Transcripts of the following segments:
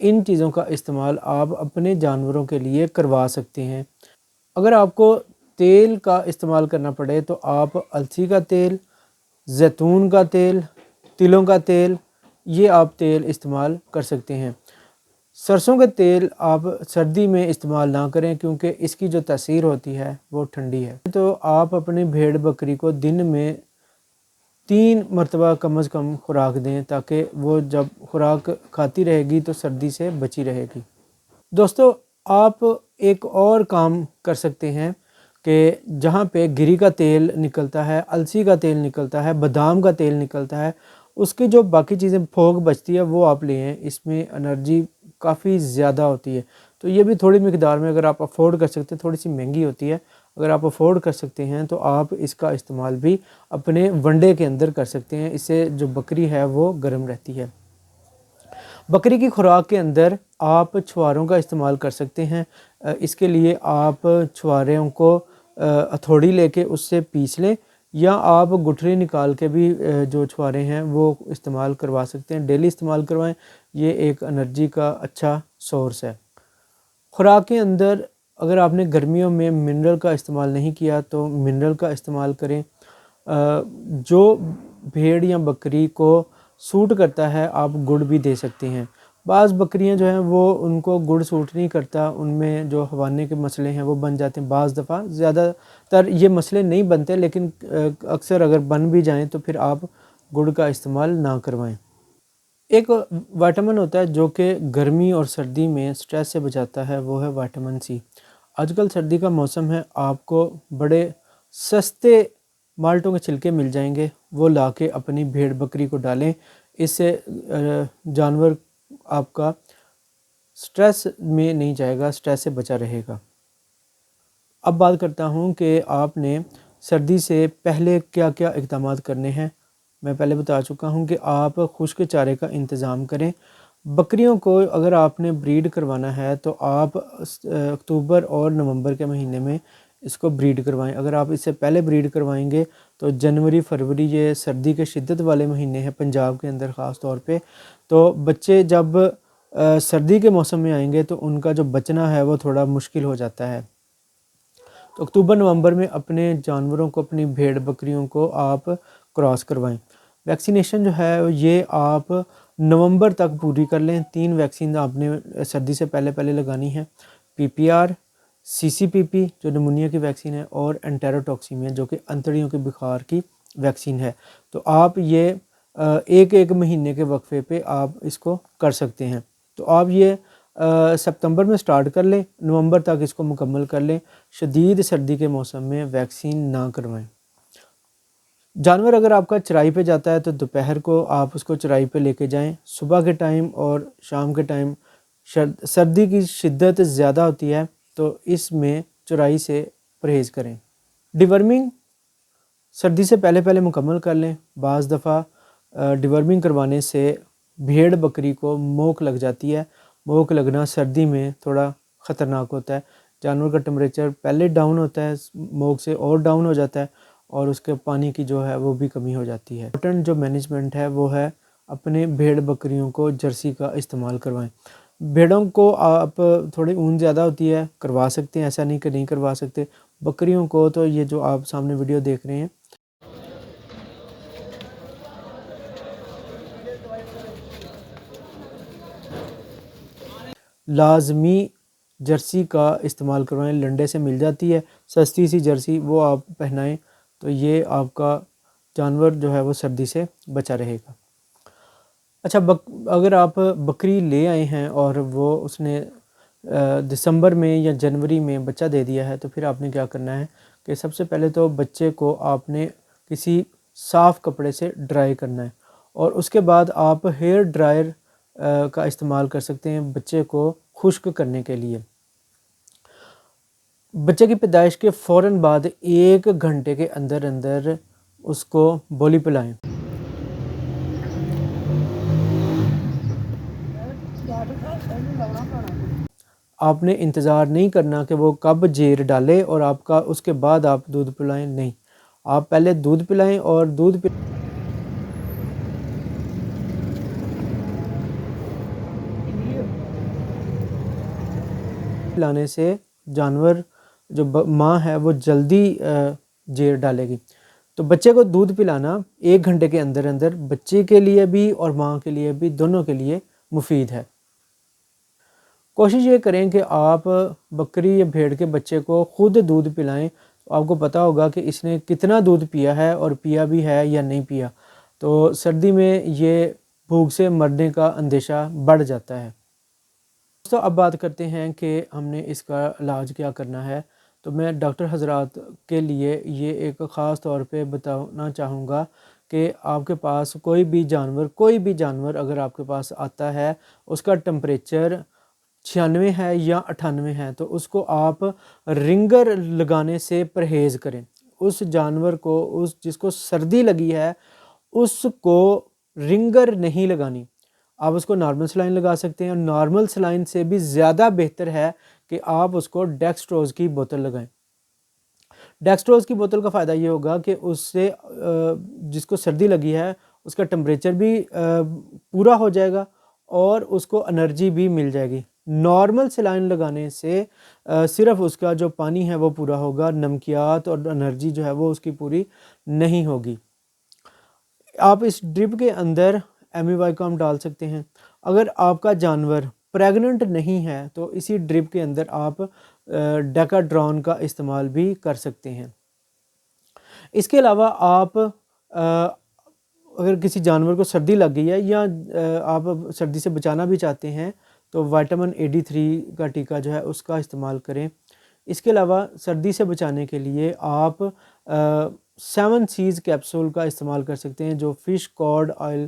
ان چیزوں کا استعمال آپ اپنے جانوروں کے لیے کروا سکتے ہیں۔ اگر آپ کو تیل کا استعمال کرنا پڑے تو آپ السی کا تیل، زیتون کا تیل، تلوں کا تیل، یہ آپ تیل استعمال کر سکتے ہیں۔ سرسوں کا تیل آپ سردی میں استعمال نہ کریں کیونکہ اس کی جو تاثیر ہوتی ہے وہ ٹھنڈی ہے۔ تو آپ اپنی بھیڑ بکری کو دن میں 3 مرتبہ کم از کم خوراک دیں تاکہ وہ جب خوراک کھاتی رہے گی تو سردی سے بچی رہے گی۔ دوستو، آپ ایک اور کام کر سکتے ہیں کہ جہاں پہ گری کا تیل نکلتا ہے، السی کا تیل نکلتا ہے، بادام کا تیل نکلتا ہے، اس کی جو باقی چیزیں پھوک بچتی ہے وہ آپ لیں۔ اس میں انرجی کافی زیادہ ہوتی ہے، تو یہ بھی تھوڑی مقدار میں اگر آپ افورڈ کر سکتے ہیں، تھوڑی سی مہنگی ہوتی ہے، اگر آپ افورڈ کر سکتے ہیں تو آپ اس کا استعمال بھی اپنے ونڈے کے اندر کر سکتے ہیں۔ اس سے جو بکری ہے وہ گرم رہتی ہے۔ بکری کی خوراک کے اندر آپ چھواروں کا استعمال کر سکتے ہیں۔ اس کے لیے آپ چھواروں کو ہتھوڑی لے کے اس سے پیس لیں، یا آپ گٹھری نکال کے بھی جو چھوارے ہیں وہ استعمال کروا سکتے ہیں۔ ڈیلی استعمال کروائیں، یہ ایک انرجی کا اچھا سورس ہے۔ خوراک کے اندر اگر آپ نے گرمیوں میں منرل کا استعمال نہیں کیا تو منرل کا استعمال کریں۔ جو بھیڑ یا بکری کو سوٹ کرتا ہے آپ گڑ بھی دے سکتے ہیں۔ بعض بکریاں جو ہیں وہ ان کو گڑ سوٹ نہیں کرتا، ان میں جو ہوانے کے مسئلے ہیں وہ بن جاتے ہیں۔ بعض دفعہ، زیادہ تر یہ مسئلے نہیں بنتے، لیکن اکثر اگر بن بھی جائیں تو پھر آپ گڑ کا استعمال نہ کروائیں۔ ایک وائٹامن ہوتا ہے جو کہ گرمی اور سردی میں سٹریس سے بچاتا ہے، وہ ہے وائٹامن سی۔ آج کل سردی کا موسم ہے، آپ کو بڑے سستے مالٹوں کے چھلکے مل جائیں گے، وہ لا کے اپنی بھیڑ بکری کو ڈالیں۔ اس سے جانور آپ کا سٹریس میں نہیں جائے گا، سٹریس سے بچا رہے گا۔ اب بات کرتا ہوں کہ آپ نے سردی سے پہلے کیا کیا اقدامات کرنے ہیں۔ میں پہلے بتا چکا ہوں کہ آپ خشک چارے کا انتظام کریں۔ بکریوں کو اگر آپ نے بریڈ کروانا ہے تو آپ اکتوبر اور نومبر کے مہینے میں اس کو بریڈ کروائیں۔ اگر آپ اس سے پہلے بریڈ کروائیں گے تو جنوری فروری، یہ سردی کے شدت والے مہینے ہیں پنجاب کے اندر خاص طور پہ، تو بچے جب سردی کے موسم میں آئیں گے تو ان کا جو بچنا ہے وہ تھوڑا مشکل ہو جاتا ہے۔ تو اکتوبر نومبر میں اپنے جانوروں کو، اپنی بھیڑ بکریوں کو آپ کراس کروائیں۔ ویکسینیشن جو ہے یہ آپ نومبر تک پوری کر لیں۔ 3 ویکسین آپ نے سردی سے پہلے لگانی ہے: پی پی آر، سی سی پی پی جو نمونیا کی ویکسین ہے، اور انٹیروٹاکسیمیا جو کہ انتڑیوں کے بخار کی ویکسین ہے۔ تو آپ یہ ایک مہینے کے وقفے پہ آپ اس کو کر سکتے ہیں۔ تو آپ یہ ستمبر میں سٹارٹ کر لیں، نومبر تک اس کو مکمل کر لیں۔ شدید سردی کے موسم میں ویکسین نہ کروائیں۔ جانور اگر آپ کا چرائی پہ جاتا ہے تو دوپہر کو آپ اس کو چرائی پہ لے کے جائیں۔ صبح کے ٹائم اور شام کے ٹائم سردی کی شدت زیادہ ہوتی ہے، تو اس میں چرائی سے پرہیز کریں۔ ڈیورمنگ سردی سے پہلے مکمل کر لیں۔ بعض دفعہ ڈیورمنگ کروانے سے بھیڑ بکری کو موک لگ جاتی ہے۔ موک لگنا سردی میں تھوڑا خطرناک ہوتا ہے۔ جانور کا ٹمپریچر پہلے ڈاؤن ہوتا ہے، موک سے اور ڈاؤن ہو جاتا ہے، اور اس کے پانی کی جو ہے وہ بھی کمی ہو جاتی ہے۔ امپورٹنٹ جو مینجمنٹ ہے وہ ہے اپنے بھیڑ بکریوں کو جرسی کا استعمال کروائیں۔ بھیڑوں کو آپ تھوڑی اون زیادہ ہوتی ہے، کروا سکتے ہیں، ایسا نہیں کہ نہیں کروا سکتے۔ بکریوں کو تو یہ جو آپ سامنے ویڈیو دیکھ رہے ہیں، لازمی جرسی کا استعمال کروائیں۔ لنڈے سے مل جاتی ہے سستی سی جرسی، وہ آپ پہنائیں تو یہ آپ کا جانور جو ہے وہ سردی سے بچا رہے گا۔ اچھا، اگر آپ بکری لے آئے ہیں اور وہ اس نے دسمبر میں یا جنوری میں بچہ دے دیا ہے، تو پھر آپ نے کیا کرنا ہے کہ سب سے پہلے تو بچے کو آپ نے کسی صاف کپڑے سے ڈرائی کرنا ہے، اور اس کے بعد آپ ہیئر ڈرائر کا استعمال کر سکتے ہیں بچے کو خشک کرنے کے لیے۔ بچے کی پیدائش کے فوراً بعد 1 گھنٹے کے اندر اندر اس کو بولی پلائیں۔ آپ نے انتظار نہیں کرنا کہ وہ کب جیر ڈالے اور آپ کا اس کے بعد آپ دودھ پلائیں، نہیں، آپ پہلے دودھ پلائیں، اور پلانے سے جانور جو ماں ہے وہ جلدی جیر ڈالے گی. تو بچے کو دودھ پلانا 1 گھنٹے کے اندر اندر بچے کے لیے بھی اور ماں کے لیے بھی دونوں کے لیے مفید ہے. کوشش یہ کریں کہ آپ بکری یا بھیڑ کے بچے کو خود دودھ پلائیں. آپ کو پتہ ہوگا کہ اس نے کتنا دودھ پیا ہے اور پیا بھی ہے یا نہیں پیا. تو سردی میں یہ بھوک سے مرنے کا اندیشہ بڑھ جاتا ہے. دوستو اب بات کرتے ہیں کہ ہم نے اس کا علاج کیا کرنا ہے. تو میں ڈاکٹر حضرات کے لیے یہ ایک خاص طور پہ بتانا چاہوں گا کہ آپ کے پاس کوئی بھی جانور اگر آپ کے پاس آتا ہے، اس کا ٹمپریچر 96 ہے یا 98 ہے، تو اس کو آپ رنگر لگانے سے پرہیز کریں. اس جانور کو جس کو سردی لگی ہے اس کو رنگر نہیں لگانی. آپ اس کو نارمل سلائن لگا سکتے ہیں، اور نارمل سلائن سے بھی زیادہ بہتر ہے کہ آپ اس کو ڈیکسٹروز کی بوتل لگائیں. ڈیکسٹروز کی بوتل کا فائدہ یہ ہوگا کہ اس سے جس کو سردی لگی ہے اس کا ٹمپریچر بھی پورا ہو جائے گا اور اس کو انرجی بھی مل جائے گی. نارمل سلائن لگانے سے صرف اس کا جو پانی ہے وہ پورا ہوگا، نمکیات اور انرجی جو ہے وہ اس کی پوری نہیں ہوگی. آپ اس ڈرپ کے اندر ایمیوائکام ڈال سکتے ہیں. اگر آپ کا جانور پریگننٹ نہیں ہے تو اسی ڈرپ کے اندر آپ ڈیکاڈرون کا استعمال بھی کر سکتے ہیں. اس کے علاوہ آپ اگر کسی جانور کو سردی لگ گئی ہے یا آپ سردی سے بچانا بھی چاہتے ہیں تو وائٹامن AD3 کا ٹیکہ جو ہے اس کا استعمال کریں. اس کے علاوہ سردی سے بچانے کے لیے آپ 7 سیز کیپسول کا استعمال کر سکتے ہیں جو فش کارڈ آئل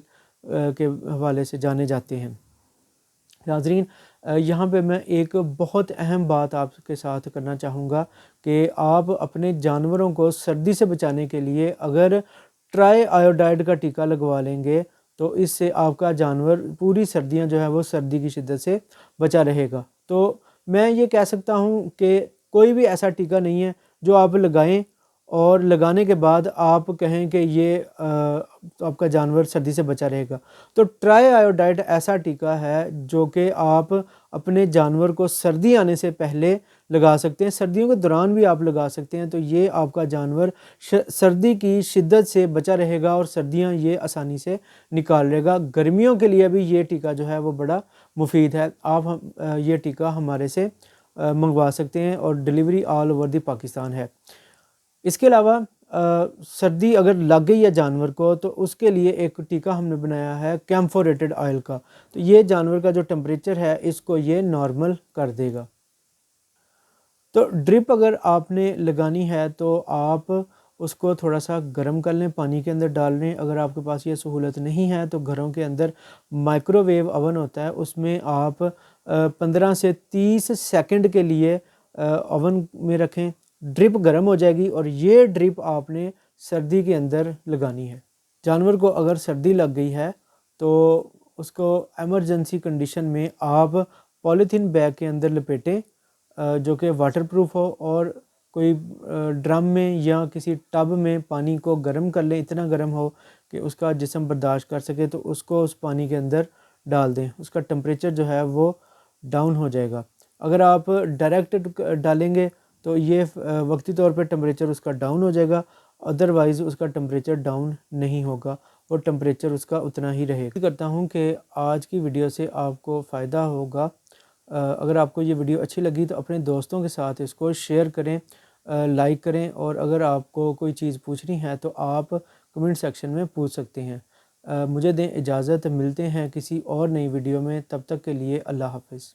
کے حوالے سے جانے جاتے ہیں. ناظرین، یہاں پہ میں ایک بہت اہم بات آپ کے ساتھ کرنا چاہوں گا کہ آپ اپنے جانوروں کو سردی سے بچانے کے لیے اگر ٹرائی آیوڈائڈ کا ٹیکہ لگوا لیں گے تو اس سے آپ کا جانور پوری سردیاں جو ہے وہ سردی کی شدت سے بچا رہے گا. تو میں یہ کہہ سکتا ہوں کہ کوئی بھی ایسا ٹیکہ نہیں ہے جو آپ لگائیں اور لگانے کے بعد آپ کہیں کہ یہ آپ کا جانور سردی سے بچا رہے گا. تو ٹرائی آیوڈائڈ ایسا ٹیکہ ہے جو کہ آپ اپنے جانور کو سردی آنے سے پہلے لگا سکتے ہیں، سردیوں کے دوران بھی آپ لگا سکتے ہیں. تو یہ آپ کا جانور سردی کی شدت سے بچا رہے گا اور سردیاں یہ آسانی سے نکال لے گا. گرمیوں کے لیے بھی یہ ٹیکہ جو ہے وہ بڑا مفید ہے. آپ یہ ٹیکہ ہمارے سے منگوا سکتے ہیں اور delivery all over the Pakistan ہے. اس کے علاوہ سردی اگر لگ گئی ہے جانور کو تو اس کے لیے ایک ٹیکہ ہم نے بنایا ہے کیمفوریٹڈ آئل کا. تو یہ جانور کا جو ٹمپریچر ہے اس کو یہ نارمل کر دے گا. تو ڈرپ اگر آپ نے لگانی ہے تو آپ اس کو تھوڑا سا گرم کر لیں، پانی کے اندر ڈال لیں. اگر آپ کے پاس یہ سہولت نہیں ہے تو گھروں کے اندر مائکرو ویو اوون ہوتا ہے، اس میں آپ 15 سے 30 سیکنڈ کے لیے اوون میں رکھیں. ڈرپ گرم ہو جائے گی اور یہ ڈرپ آپ نے سردی کے اندر لگانی ہے. جانور کو اگر سردی لگ گئی ہے تو اس کو ایمرجنسی کنڈیشن میں آپ پولیتھین بیگ کے اندر لپیٹیں جو کہ واٹر پروف ہو، اور کوئی ڈرم میں یا کسی ٹب میں پانی کو گرم کر لیں، اتنا گرم ہو کہ اس کا جسم برداشت کر سکے. تو اس کو اس پانی کے اندر ڈال دیں، اس کا ٹمپریچر جو ہے وہ ڈاؤن ہو جائے گا. اگر آپ ڈائریکٹ ڈالیں گے تو یہ وقتی طور پہ ٹمپریچر اس کا ڈاؤن ہو جائے گا، ادروائز اس کا ٹمپریچر ڈاؤن نہیں ہوگا، وہ ٹمپریچر اس کا اتنا ہی رہے گا. کرتا ہوں کہ آج کی ویڈیو سے آپ کو فائدہ ہوگا. اگر آپ کو یہ ویڈیو اچھی لگی تو اپنے دوستوں کے ساتھ اس کو شیئر کریں، لائک کریں، اور اگر آپ کو کوئی چیز پوچھنی ہے تو آپ کمنٹ سیکشن میں پوچھ سکتے ہیں. مجھے دیں اجازت، ملتے ہیں کسی اور نئی ویڈیو میں. تب تک کے لیے اللہ حافظ.